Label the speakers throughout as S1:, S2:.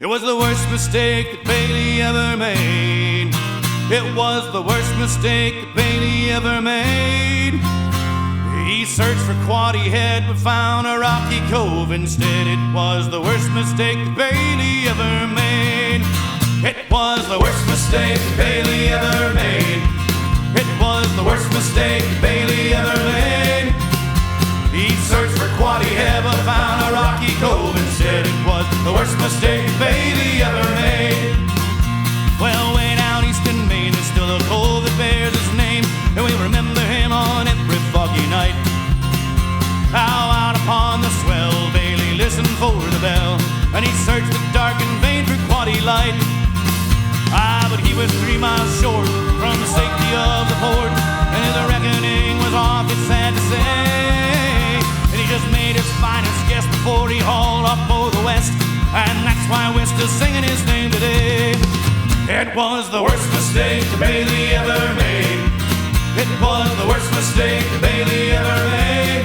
S1: It was the worst mistake that Bailey ever made. It was the worst mistake that Bailey ever made. He searched for Quoddy Head but found a rocky cove instead. It was the worst mistake that Bailey ever made. It was the worst mistake that Bailey ever made. It was the worst mistake that Bailey ever made. He searched for Quoddy Head but found a rocky cove instead. It was the worst mistake that Bailey ever made. Well, way down east in Maine, there's still a cove that bears his name, and we remember him on every foggy night. How out upon the swell, Bailey listened for the bell, and he searched the dark in vain for Quoddy Light. But he was 3 miles short from the safety of the port, and his reckoning was off, it's sad to say. And he just made his finest guess before he hauled off for the west, and that's why we're still singing his name today. It was the worst mistake that Bailey ever made. It was the worst mistake that Bailey ever made.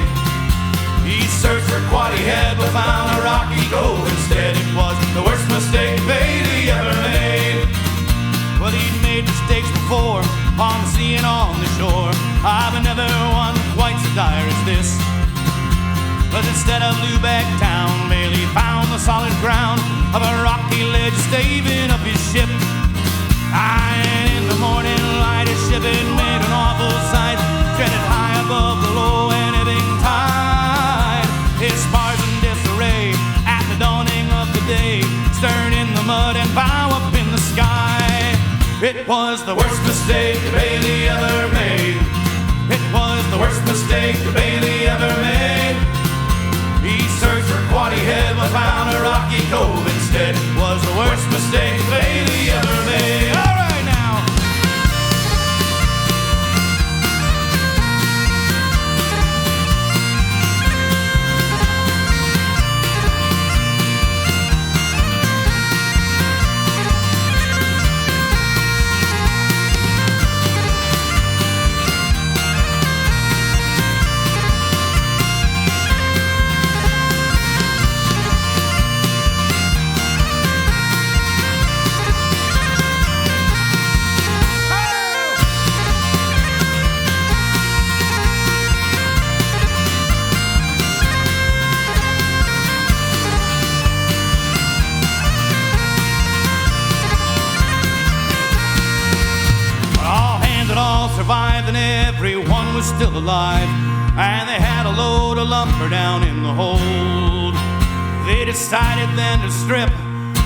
S1: He searched for Quoddy Head but found a rocky cove instead. It was the worst mistake Bailey ever made. Well, he'd made mistakes before, on the sea and on the shore, but never one quite so dire as this. But instead of Lubec town, Bailey found the solid ground of a rocky ledge staving up his ship. And in the morning light, his ship had made an awful sight, treaded high above the low and ebbing tide. His spars in disarray at the dawning of the day, stern in the mud and bow up in the sky. It was the worst mistake that Bailey ever made. It was the worst mistake that Bailey ever made. He searched for Quoddy Head but found a rocky cove instead. It was the worst mistake that Bailey ever made. All right now. Survived and everyone was still alive, and they had a load of lumber down in the hold. They decided then to strip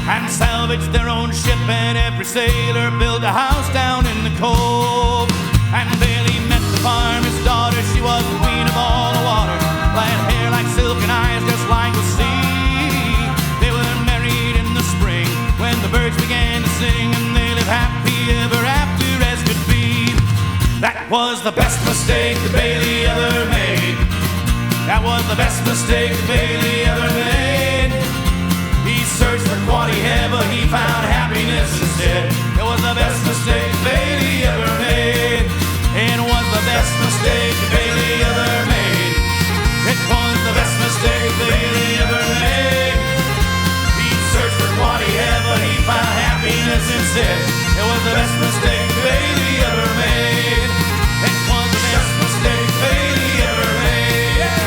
S1: and salvage their own ship, and every sailor built a house down in the cove. And Bailey met the farmer's daughter, she was the queen of all the water, light hair like silk and eyes just like the sea. They were married in the spring when the birds began to sing, and they lived happy ever after as could be. That was the best mistake that Bailey ever made. That was the best mistake that Bailey ever made. He searched for Quoddy Head but he found happiness instead. It was the best mistake that Bailey ever made. It was the best mistake that Bailey ever made. It was the best mistake that Bailey ever made. He searched for Quoddy Head but he found happiness instead. It was the best mistake that Bailey ever made. It was the best mistake Bailey ever made. Yeah.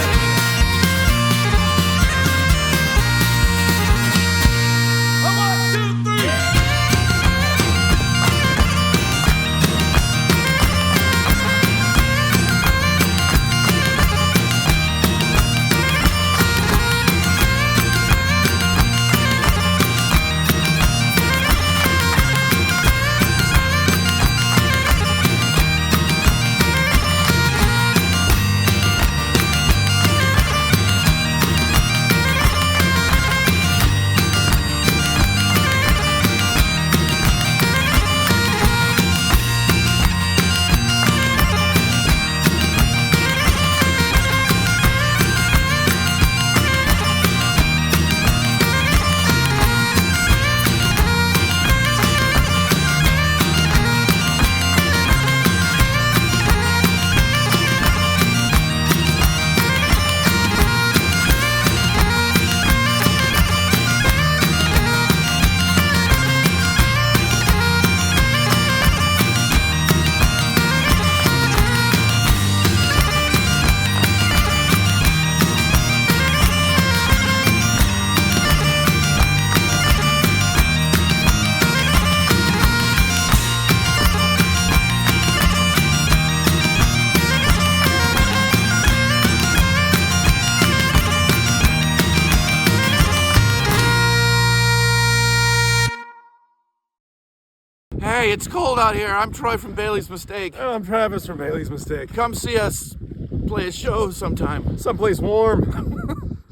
S2: Hey, it's cold out here. I'm Troy from Bailey's Mistake.
S3: Oh, I'm Travis from Bailey's Mistake.
S2: Come see us play a show sometime.
S3: Someplace warm.